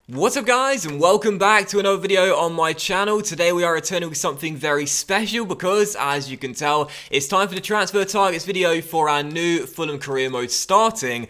What's up guys, and welcome back to another video on my channel. Today we are returning with something very special because, as you can tell, it's time for the transfer targets video for our new Fulham career mode starting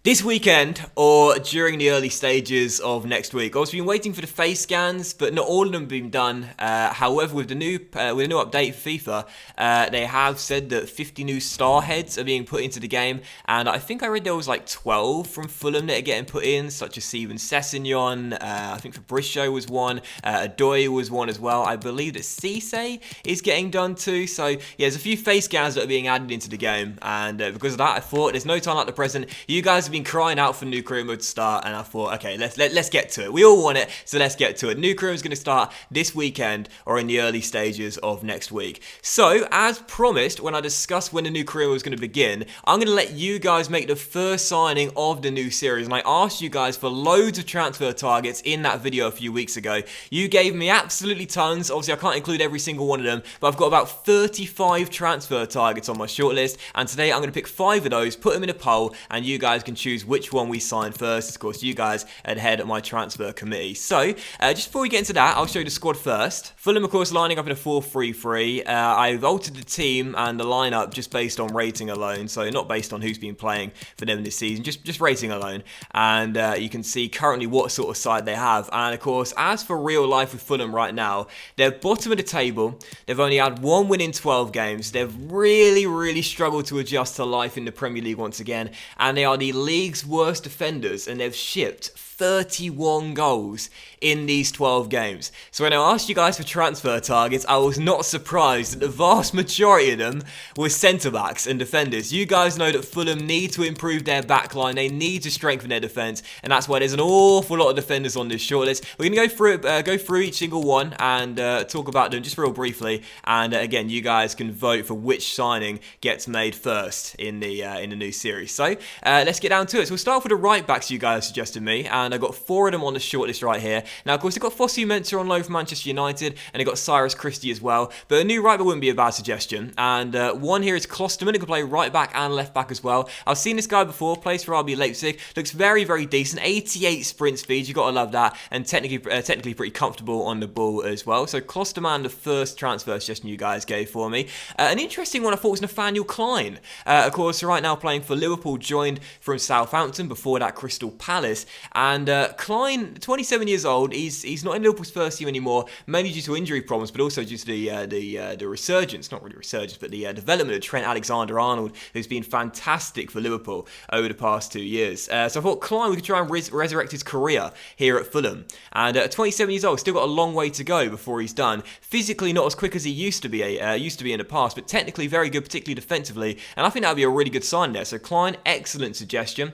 this weekend or during the early stages of next week. Also, we've been waiting for the face scans, but not all of them have been done. However, with the new update for FIFA, they have said that 50 new star heads are being put into the game, and I think I read there was like 12 from Fulham that are getting put in, such as Steven Sessegnon. I think Fabrizio was one. Adoy was one as well. I believe that Cisse is getting done too. So yeah, there's a few face scans that are being added into the game, and because of that, I thought there's no time like the present. You guys have been crying out for new career mode to start, and I thought, okay, let's get to it. We all want it, so let's get to it. New career is going to start this weekend or in the early stages of next week. So, as promised, when I discussed when the new career was going to begin, I'm going to let you guys make the first signing of the new series, and I asked you guys for loads of transfer targets in that video a few weeks ago. You gave me absolutely tons. Obviously, I can't include every single one of them, but I've got about 35 transfer targets on my shortlist, and today I'm going to pick 5 of those, put them in a poll, and you guys can choose which one we sign first. Of course, you guys are the head of my transfer committee. So, just before we get into that, I'll show you the squad first. Fulham, of course, lining up in a 4-3-3. I've altered the team and the lineup just based on rating alone, so not based on who's been playing for them this season, just rating alone. And you can see currently what sort of side they have. And of course, as for real life with Fulham right now, they're bottom of the table. They've only had 1 win in 12 games. They've really struggled to adjust to life in the Premier League once again, and they are the league's worst defenders, and they've shipped 31 goals in these 12 games. So when I asked you guys for transfer targets, I was not surprised that the vast majority of them were centre-backs and defenders. You guys know that Fulham need to improve their backline, they need to strengthen their defence, and that's why there's an awful lot of defenders on this shortlist. We're going to go through each single one and talk about them just real briefly, and again, you guys can vote for which signing gets made first in the new series. So let's get down to it. So we'll start with the right-backs you guys suggested me, and I've got 4 of them on the shortlist right here. Now, of course, they've got Fosu Mensah on loan from Manchester United, and they've got Cyrus Christie as well. But a new right back wouldn't be a bad suggestion. And one here is Klosterman, who can play right back and left back as well. I've seen this guy before, plays for RB Leipzig. Looks very decent. 88 sprint speed, you got to love that. And technically pretty comfortable on the ball as well. So Klosterman, the first transfer suggestion you guys gave for me. An interesting one I thought was Nathaniel Klein. Of course, right now playing for Liverpool, joined from Southampton, before that Crystal Palace. And Klein, 27 years old, he's not in Liverpool's first team anymore, mainly due to injury problems, but also due to the resurgence, not really resurgence, but the development of Trent Alexander-Arnold, who's been fantastic for Liverpool over the past 2 years. So I thought Klein, we could try and resurrect his career here at Fulham. And 27 years old, still got a long way to go before he's done. Physically not as quick as he used to be in the past, but technically very good, particularly defensively, and I think that would be a really good sign there. So Klein, excellent suggestion.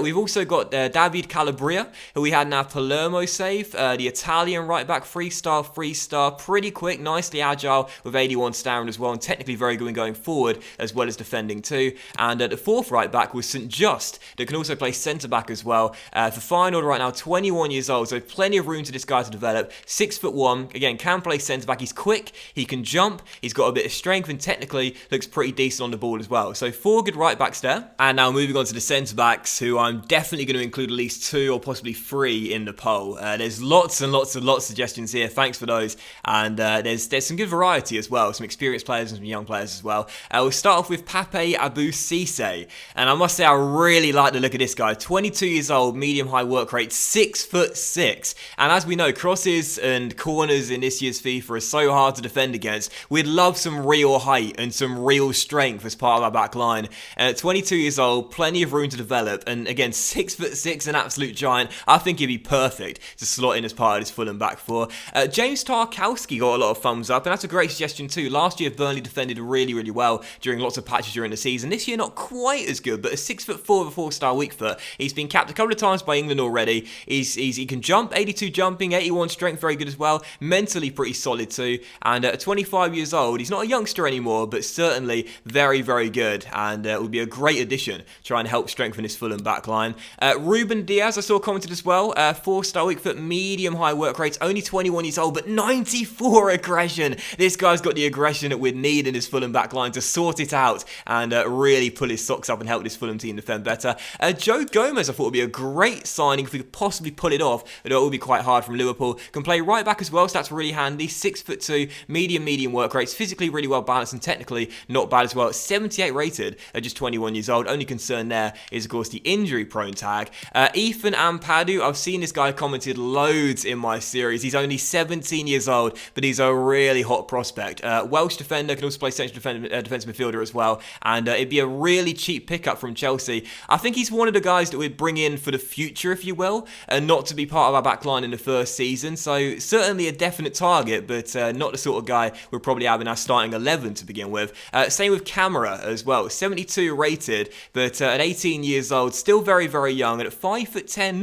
We've also got David Calabria, who we had in our Palermo save, the Italian right back, 3-star, pretty quick, nicely agile with 81 stamina as well, and technically very good in going forward as well as defending too. And the 4th right back was St Just, that can also play centre back as well. For Feyenoord right now, 21 years old, so plenty of room for this guy to develop. 6'1", again, can play centre back. He's quick, he can jump, he's got a bit of strength, and technically looks pretty decent on the ball as well. So 4 good right backs there. And now moving on to the centre backs, who I'm definitely going to include at least 2 or possibly 3 in the poll. There's lots of suggestions here. Thanks for those. And there's some good variety as well. Some experienced players and some young players as well. We'll start off with Pape Abou Cisse. And I must say, I really like the look of this guy. 22 years old, medium-high work rate, 6'6". And as we know, crosses and corners in this year's FIFA are so hard to defend against. We'd love some real height and some real strength as part of our back line. 22 years old, plenty of room to develop. And again, 6'6", an absolute giant. I think he'd be perfect to slot in as part of this Fulham back four. James Tarkowski got a lot of thumbs up, and that's a great suggestion too. Last year, Burnley defended really well during lots of patches during the season. This year, not quite as good, but a 6'4" with a 4-star weak foot. He's been capped a couple of times by England already. He can jump, 82 jumping, 81 strength, very good as well. Mentally pretty solid too. And at 25 years old, he's not a youngster anymore, but certainly very good. And it would be a great addition, trying to help strengthen this Fulham back line. Ruben Diaz, I saw commented as well, 4-star weak foot, medium high work rates, only 21 years old, but 94 aggression. This guy's got the aggression that we'd need in his Fulham backline to sort it out and really pull his socks up and help this Fulham team defend better. Joe Gomez I thought would be a great signing if we could possibly pull it off, but it will be quite hard from Liverpool. Can play right back as well, so that's really handy. 6'2", medium work rates, physically really well balanced and technically not bad as well. 78 rated at just 21 years old. Only concern there is of course the injury prone tag. Ethan Ampadu, I've seen this guy commented loads in my series. He's only 17 years old, but he's a really hot prospect. Welsh defender, can also play central defensive midfielder as well, and it'd be a really cheap pickup from Chelsea. I think he's one of the guys that we'd bring in for the future, if you will, and not to be part of our backline in the first season. So certainly a definite target, but not the sort of guy we'll probably have in our starting 11 to begin with. Same with Camera as well, 72 rated, but at 18 years old, still very young, and at 5'10",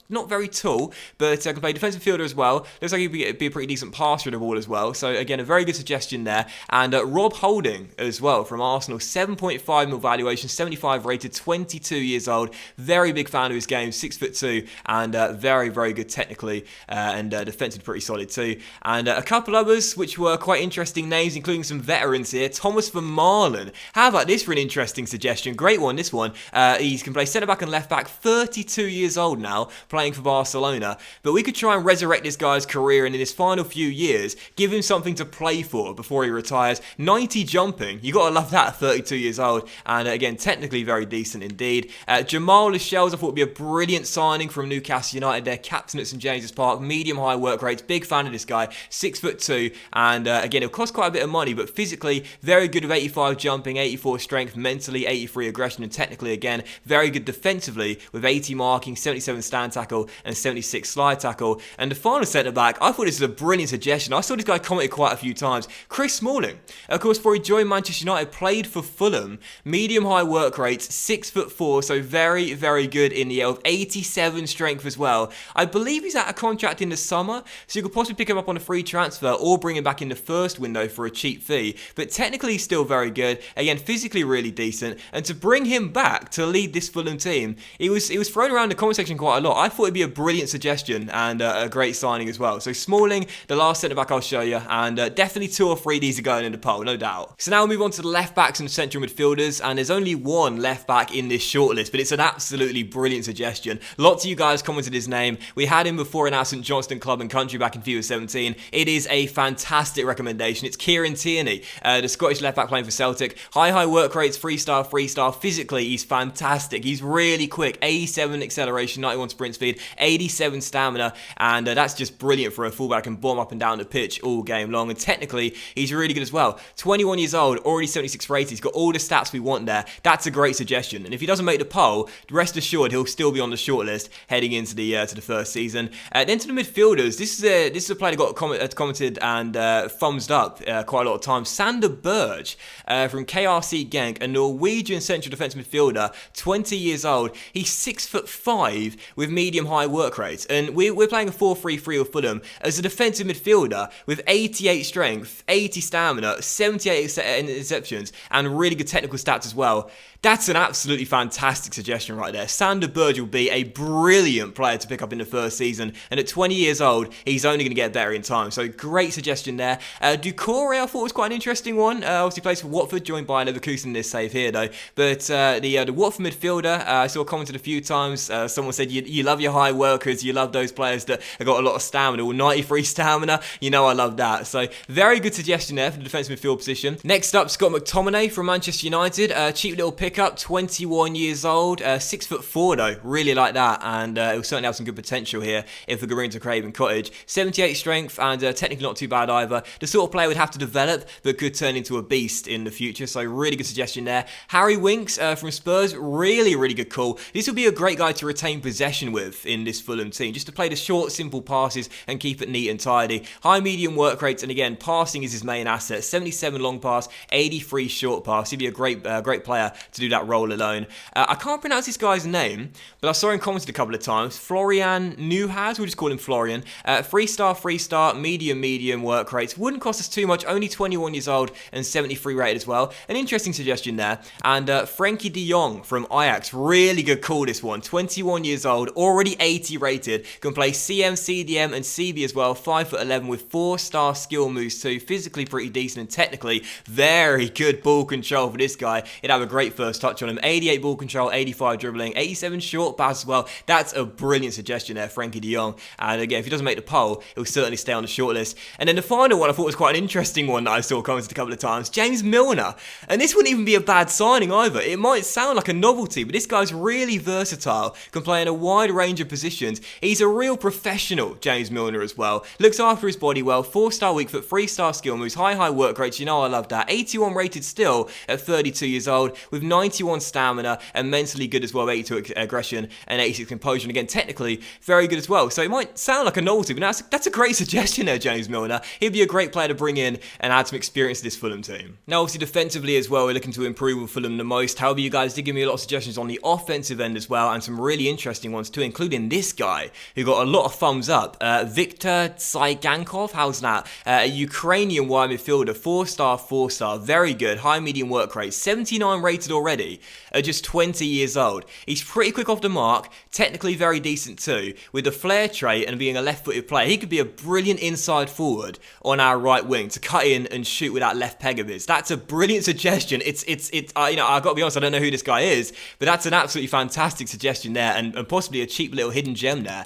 not very tall, but can play defensive fielder as well. Looks like he'd be a pretty decent passer of the ball as well. So again, a very good suggestion there. And Rob Holding as well from Arsenal, 7.5 mil valuation, 75 rated, 22 years old. Very big fan of his game, 6'2", and very good technically, and defensively pretty solid too. And a couple others which were quite interesting names, including some veterans here. Thomas Vermaelen. How about this for an interesting suggestion? Great one, this one. He can play centre back and left back, 32 years old now, playing for Barcelona, but we could try and resurrect this guy's career and in his final few years give him something to play for before he retires. 90 jumping, you gotta love that at 32 years old, and again technically very decent indeed. Jamal Lascelles I thought would be a brilliant signing from Newcastle United, their captain at St James's Park, medium high work rates, big fan of this guy, 6'2", and again it'll cost quite a bit of money, but physically very good with 85 jumping, 84 strength, mentally 83 aggression, and technically again very good defensively with 80 marking, 77 stand tackle and 76 slide tackle. And the final centre back, I thought this was a brilliant suggestion. I saw this guy commented quite a few times. Chris Smalling, of course, before he joined Manchester United, played for Fulham. Medium high work rates, 6'4", so very good in the air with 87 strength as well. I believe he's out of contract in the summer, so you could possibly pick him up on a free transfer or bring him back in the first window for a cheap fee. But technically he's still very good. Again, physically really decent. And to bring him back to lead this Fulham team, he was thrown around the comment section quite a lot. I thought it'd be a brilliant suggestion and a great signing as well. So Smalling, the last centre back I'll show you, and definitely 2 or 3 of these are going in the poll, no doubt. So now we'll move on to the left backs and central midfielders, and there's only one left back in this shortlist, but it's an absolutely brilliant suggestion. Lots of you guys commented his name. We had him before in our St Johnstone club and country back in FIFA 17. It is a fantastic recommendation. It's Kieran Tierney, the Scottish left back playing for Celtic. High work rates, 3-star. Physically, he's fantastic. He's really quick. 87 acceleration, 91 sprint speed, 87 stamina, and that's just brilliant for a fullback and bomb up and down the pitch all game long. And technically, he's really good as well. 21 years old, already 76 rated. He's got all the stats we want there. That's a great suggestion. And if he doesn't make the poll, rest assured he'll still be on the shortlist heading into the first season. Then to the midfielders, this is a player that got commented and thumbs up quite a lot of times. Sander Berge from KRC Genk, a Norwegian central defence midfielder, 20 years old. He's 6'5" with medium high work rate, and we're playing a 4-3-3 with Fulham as a defensive midfielder with 88 strength, 80 stamina, 78 interceptions, and really good technical stats as well. That's an absolutely fantastic suggestion right there. Sander Berge will be a brilliant player to pick up in the first season, and at 20 years old, he's only going to get better in time. So great suggestion there. Doucouré I thought was quite an interesting one. Obviously plays for Watford, joined by Leverkusen in this save here though. But the Watford midfielder, I saw commented a few times. Someone said you love your high workers, you love those players that have got a lot of stamina, or 93 stamina. You know I love that. So very good suggestion there for the defensive midfield position. Next up, Scott McTominay from Manchester United. Cheap little pickup, 21 years old, 6'4" though. Really like that, and it will certainly have some good potential here if we're going to Craven Cottage. 78 strength and technically not too bad either. The sort of player would have to develop, but could turn into a beast in the future. So really good suggestion there. Harry Winks from Spurs, really good call. This will be a great guy to retain possession with in this Fulham team, just to play the short, simple passes and keep it neat and tidy. High medium work rates, and again, passing is his main asset. 77 long pass, 83 short pass. He'd be a great player to do that role alone. I can't pronounce this guy's name, but I saw him commented a couple of times. Florian Neuhaus, we'll just call him Florian. 3-star, medium work rates. Wouldn't cost us too much, only 21 years old and 73 rated as well. An interesting suggestion there. And Frankie de Jong from Ajax, really good call this one. 21 years old, already 80 rated, can play CM, CDM and CB as well. 5'11" with 4-star skill moves too. Physically pretty decent and technically very good ball control for this guy. He'd have a great first touch on him. 88 ball control, 85 dribbling, 87 short pass as well. That's a brilliant suggestion there, Frankie de Jong. And again, if he doesn't make the poll, he'll certainly stay on the shortlist. And then the final one I thought was quite an interesting one that I saw commented a couple of times. James Milner. And this wouldn't even be a bad signing either. It might sound like a novelty, but this guy's really versatile. Can play in a wide range of positions. He's a real professional, James Milner as well. Looks after his body well. 4-star weak foot, 3-star skill moves, high work rates. You know I love that. 81 rated still at 32 years old with 91 stamina and mentally good as well. 82 aggression and 86 composure. And again, technically very good as well. So it might sound like a novelty, but that's a great suggestion there, James Milner. He'd be a great player to bring in and add some experience to this Fulham team. Now, obviously, defensively as well, we're looking to improve with Fulham the most. However, you guys did give me a lot of suggestions on the offensive end as well, and some really interesting ones too, including this guy who got a lot of thumbs up. Victor Tsygankov, how's that? A Ukrainian wide midfielder, 4-star, very good, high medium work rate, 79 rated already, at just 20 years old. He's pretty quick off the mark, technically very decent too, with a flair trait and being a left-footed player. He could be a brilliant inside forward on our right wing to cut in and shoot with that left peg of his. That's a brilliant suggestion. I got to be honest, I don't know who this guy is, but that's an absolutely fantastic suggestion there, and possibly a cheap little hidden gem there.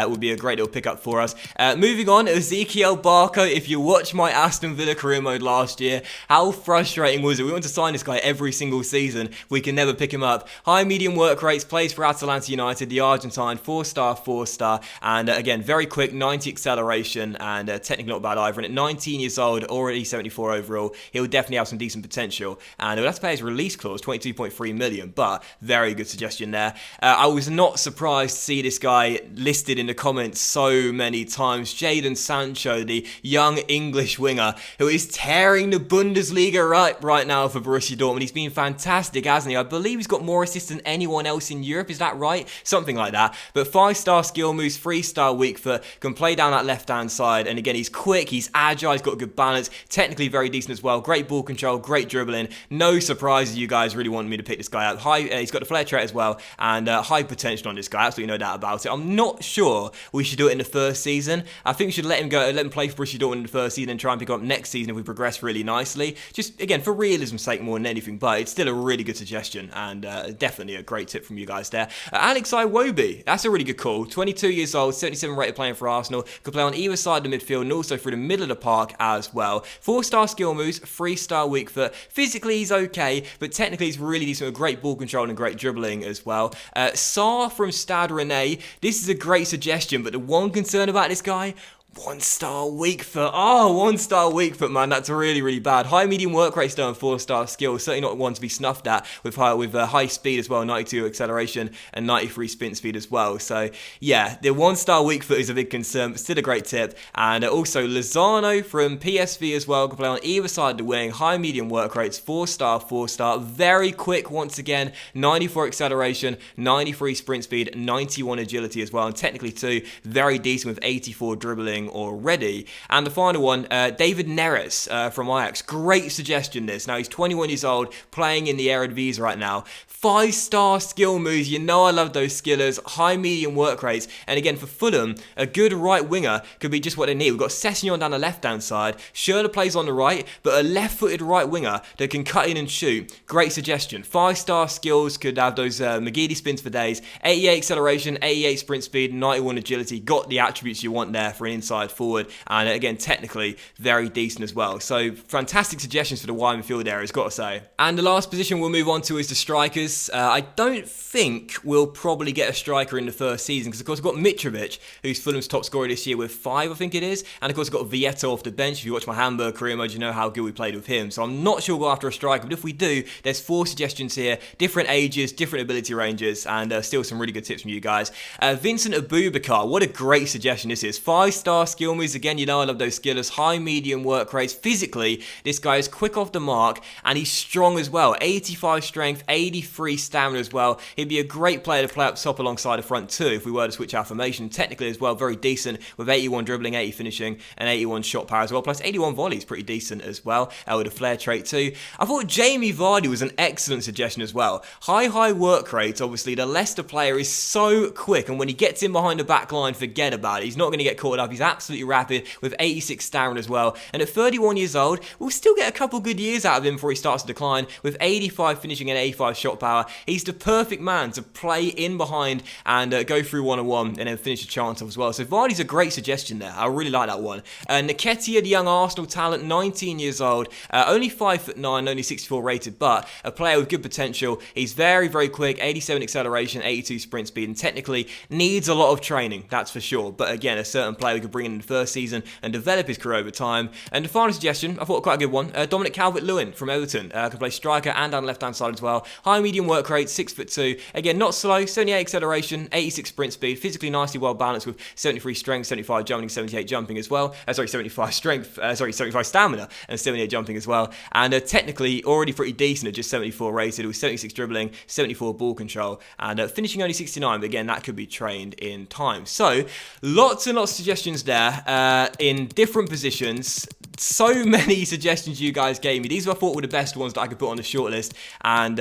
Would be a great little pickup for us. Moving on, Ezekiel Barco. If you watched my Aston Villa career mode last year, how frustrating was it? We want to sign this guy every single season. We can never pick him up. High medium work rates, plays for Atalanta United, the Argentine, 4-star, and again, very quick, 90 acceleration, and technically not bad either. And at 19 years old, already 74 overall, he'll definitely have some decent potential. And we'll have to pay his release clause, 22.3 million, but very good suggestion there. I was not surprised to see this guy listed in the comments so many times. Jadon Sancho, the young English winger, who is tearing the Bundesliga right now for Borussia Dortmund. He's been fantastic, hasn't he? I believe he's got more assists than anyone else in Europe. Is that right? Something like that. But 5-star skill moves, 3-star weak foot, can play down that left-hand side. And again, he's quick, he's agile, he's got a good balance, technically very decent as well. Great ball control, great dribbling. No surprises you guys really want me to pick this guy up. He's got the flair trait as well, and high potential on this guy. Absolutely no doubt about it. I'm not sure we should do it in the first season. I think we should let him play for Borussia Dortmund in the first season and try and pick him up next season if we progress really nicely. Just, again, for realism's sake more than anything, but it's still a really good suggestion, and definitely a great tip from you guys there. Alex Iwobi, that's a really good call. 22 years old, 77 rated, playing for Arsenal. Could play on either side of the midfield and also through the middle of the park as well. 4-star skill moves, 3-star weak foot. Physically, he's okay, but technically he's really decent with great ball control and great dribbling as well. Sarr from Stade Rennais. This is a great suggestion, but the one concern about this guy, 1-star weak foot. Oh, 1-star weak foot, man. That's really bad. High medium work rate still and 4-star skill. Certainly not one to be snuffed at with high speed as well. 92 acceleration and 93 sprint speed as well. So yeah, the 1-star weak foot is a big concern, but still a great tip. And also Lozano from PSV as well. Can play on either side of the wing. High medium work rates. 4-star. Very quick once again. 94 acceleration, 93 sprint speed, 91 agility as well. And technically too, very decent with 84 dribbling already. And the final one, David Neres from Ajax. Great suggestion this. Now he's 21 years old, playing in the Eredivisie right now. 5-star skill moves. You know I love those skillers. High medium work rates. And again, for Fulham, a good right winger could be just what they need. We've got Sessegnon down the left-hand side. Schürrle plays on the right, but a left-footed right winger that can cut in and shoot. Great suggestion. 5-star skills, could have those McGeady spins for days. 88 acceleration, 88 sprint speed, 91 agility. Got the attributes you want there for an inside forward, and again, technically very decent as well. So fantastic suggestions for the wide midfield area, I've got to say. And the last position we'll move on to is the strikers. I don't think we'll probably get a striker in the first season, because of course we've got Mitrovic, who's Fulham's top scorer this year with 5, I think it is, and of course we've got Vieto off the bench. If you watch my Hamburg career mode, you know how good we played with him. So I'm not sure we'll go after a striker, but if we do, there's 4 suggestions here, different ages, different ability ranges, and still some really good tips from you guys. Vincent Abubakar, what a great suggestion this is. 5-star 4-star skill moves. Again, you know I love those skillers. High, medium work rates. Physically, this guy is quick off the mark, and he's strong as well. 85 strength, 83 stamina as well. He'd be a great player to play up top alongside the front two if we were to switch our formation. Technically as well, very decent with 81 dribbling, 80 finishing, and 81 shot power as well. Plus 81 volleys, pretty decent as well. With a flair trait too. I thought Jamie Vardy was an excellent suggestion as well. High work rate. Obviously, the Leicester player is so quick, and when he gets in behind the back line, forget about it. He's not going to get caught up. He's absolutely rapid with 86 stamina as well. And at 31 years old, we'll still get a couple good years out of him before he starts to decline. With 85 finishing and 85 shot power, he's the perfect man to play in behind and go through one-on-one and then finish a chance off as well. So Vardy's a great suggestion there. I really like that one. Nketiah, the young Arsenal talent, 19 years old, only 5'9", only 64 rated, but a player with good potential. He's very quick, 87 acceleration, 82 sprint speed, and technically needs a lot of training, that's for sure. But again, a certain player we could bring in the first season and develop his career over time. And the final suggestion, I thought quite a good one, Dominic Calvert-Lewin from Everton. Can play striker and down the left-hand side as well. High medium work rate, 6'2". Again, not slow, 78 acceleration, 86 sprint speed, physically nicely well balanced with 73 strength, 75 jumping, 78 jumping as well. 75 strength, 75 stamina and 78 jumping as well. And technically already pretty decent at just 74 rated with 76 dribbling, 74 ball control, and finishing only 69. But again, that could be trained in time. So lots and lots of suggestions there in different positions. So many suggestions you guys gave me. These I thought were the best ones that I could put on the shortlist and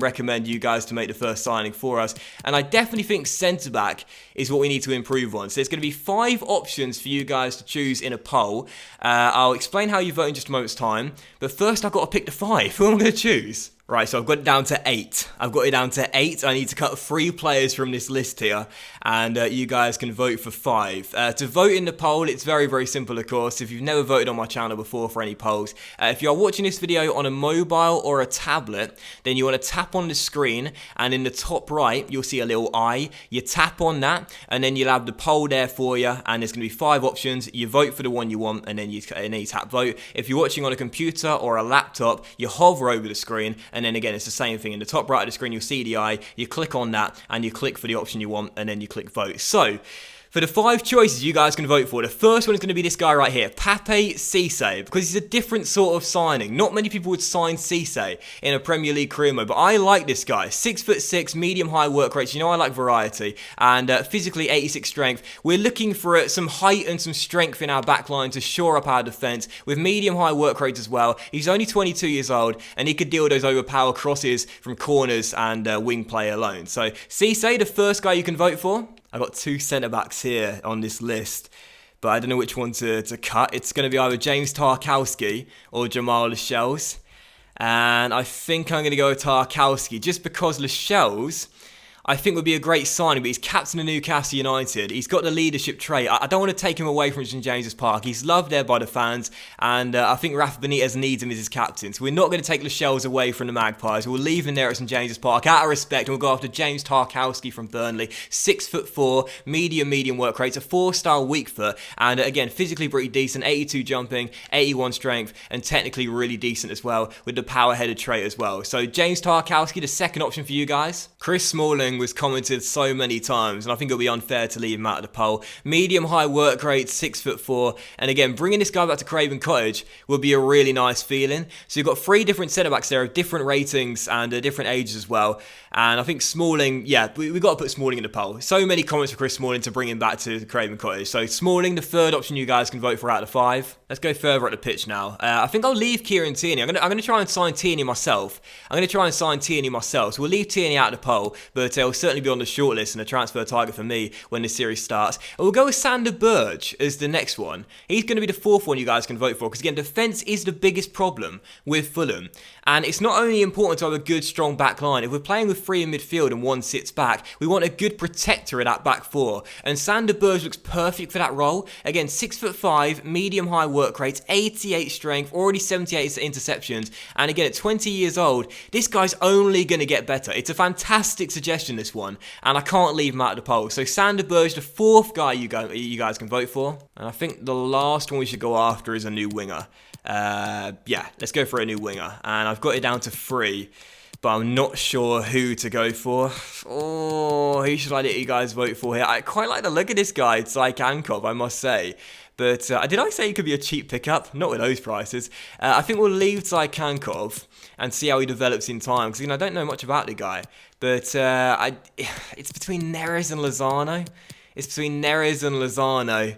recommend you guys to make the first signing for us. And I definitely think centre-back is what we need to improve on. So there's going to be 5 options for you guys to choose in a poll. I'll explain how you vote in just a moment's time. But first I've got to pick the 5. Who am I going to choose? Right, so I've got it down to 8. I need to cut 3 players from this list here, and you guys can vote for 5. To vote in the poll, it's very simple, of course. If you've never voted on my channel before for any polls, if you are watching this video on a mobile or a tablet, then you want to tap on the screen, and in the top right, you'll see a little eye. You tap on that, and then you'll have the poll there for you, and there's going to be 5 options. You vote for the one you want, and then you tap vote. If you're watching on a computer or a laptop, you hover over the screen, and then again, it's the same thing. In the top right of the screen, you'll see the eye. You click on that, and you click for the option you want, and then you click vote. So, for the 5 choices you guys can vote for, the first one is going to be this guy right here, Pape Cisse, because he's a different sort of signing. Not many people would sign Cisse in a Premier League career mode, but I like this guy. 6'6", medium-high work rates. You know I like variety, and physically 86 strength. We're looking for some height and some strength in our back line to shore up our defence, with medium-high work rates as well. He's only 22 years old, and he could deal with those overpower crosses from corners and wing play alone. So Cisse, the first guy you can vote for. I've got 2 centre-backs here on this list, but I don't know which one to cut. It's going to be either James Tarkowski or Jamal Lascelles. And I think I'm going to go with Tarkowski, just because Lascelles, I think, would be a great signing, but he's captain of Newcastle United. He's got the leadership trait. I don't want to take him away from St James's Park. He's loved there by the fans, and I think Rafa Benitez needs him as his captain. So we're not going to take Lascelles away from the Magpies. We'll leave him there at St James's Park out of respect, and we'll go after James Tarkowski from Burnley. 6'4", medium work rates, a 4-star weak foot, and again, physically pretty decent, 82 jumping, 81 strength, and technically really decent as well, with the power-headed trait as well. So James Tarkowski, the second option for you guys. Chris Smalling was commented so many times, and I think it'll be unfair to leave him out of the poll. Medium-high work rate, 6'4", and again, bringing this guy back to Craven Cottage would be a really nice feeling. So you've got 3 different centre-backs there of different ratings and different ages as well. And I think Smalling, yeah, we've got to put Smalling in the poll. So many comments for Chris Smalling to bring him back to Craven Cottage. So Smalling, the third option you guys can vote for out of 5. Let's go further at the pitch now. I think I'll leave Kieran Tierney. I'm going to try and sign Tierney myself. So we'll leave Tierney out of the poll, but he'll certainly be on the shortlist and a transfer target for me when this series starts. And we'll go with Sander Berge as the next one. He's going to be the 4th one you guys can vote for, because again, defence is the biggest problem with Fulham. And it's not only important to have a good, strong back line. If we're playing with 3 in midfield and 1 sits back, we want a good protector at that back 4. And Sander Berge looks perfect for that role. Again, 6'5", medium-high work rates, 88 strength, already 78 interceptions. And again, at 20 years old, this guy's only going to get better. It's a fantastic suggestion, this one, and I can't leave him out of the poll. So Sander Berge, the 4th guy you guys can vote for. And I think the last one we should go after is a new winger. Yeah, let's go for a new winger. And I've got it down to 3. but I'm not sure who to go for. Oh, who should I let you guys vote for here? I quite like the look of this guy, Ankov, I must say. But did I say he could be a cheap pickup? Not with those prices. I think we'll leave Kankov and see how he develops in time. Because I don't know much about the guy. But it's between Neres and Lozano.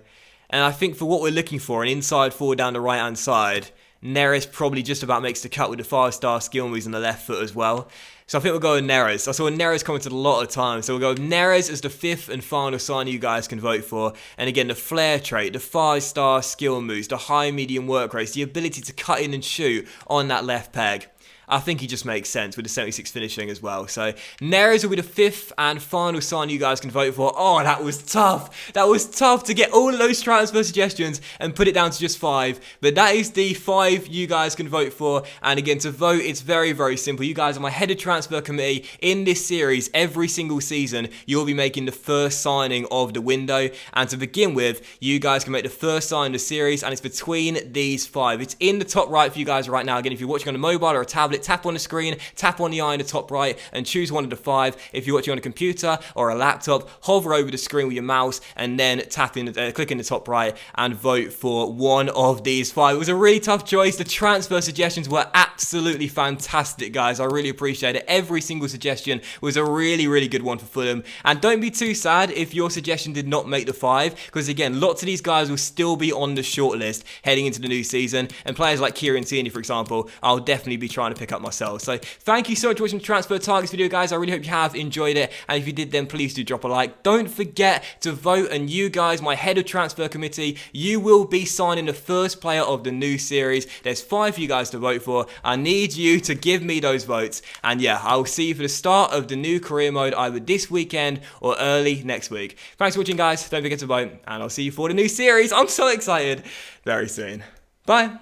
And I think for what we're looking for, an inside forward down the right-hand side, Neres probably just about makes the cut with the 5-star skill moves on the left foot as well. So I think we'll go with Neres. I saw Neres commented a lot of times. So we'll go with Neres as the 5th and final sign you guys can vote for. And again, the flair trait, the 5-star skill moves, the high medium work rates, the ability to cut in and shoot on that left peg. I think he just makes sense with the 76 finishing as well. So Neres will be the 5th and final sign you guys can vote for. Oh, that was tough. That was tough to get all of those transfer suggestions and put it down to just 5. But that is the 5 you guys can vote for. And again, to vote, it's very, very simple. You guys are my head of transfer committee. In this series, every single season, you'll be making the first signing of the window. And to begin with, you guys can make the first sign of the series. And it's between these 5. It's in the top right for you guys right now. Again, if you're watching on a mobile or a tablet, tap on the screen, tap on the eye in the top right, and choose one of the 5. If you're watching on a computer or a laptop, hover over the screen with your mouse, and then click in the top right and vote for one of these 5. It was a really tough choice. The transfer suggestions were absolutely fantastic, guys. I really appreciate it. Every single suggestion was a really, really good one for Fulham. And don't be too sad if your suggestion did not make the 5, because again, lots of these guys will still be on the shortlist heading into the new season, and players like Kieran Tierney, for example, I'll definitely be trying to pick up myself. So thank you so much for watching the Transfer Targets video, guys. I really hope you have enjoyed it. And if you did, then please do drop a like. Don't forget to vote. And you guys, my head of transfer committee, you will be signing the first player of the new series. There's 5 for you guys to vote for. I need you to give me those votes. And yeah, I'll see you for the start of the new career mode either this weekend or early next week. Thanks for watching, guys. Don't forget to vote. And I'll see you for the new series. I'm so excited. Very soon. Bye.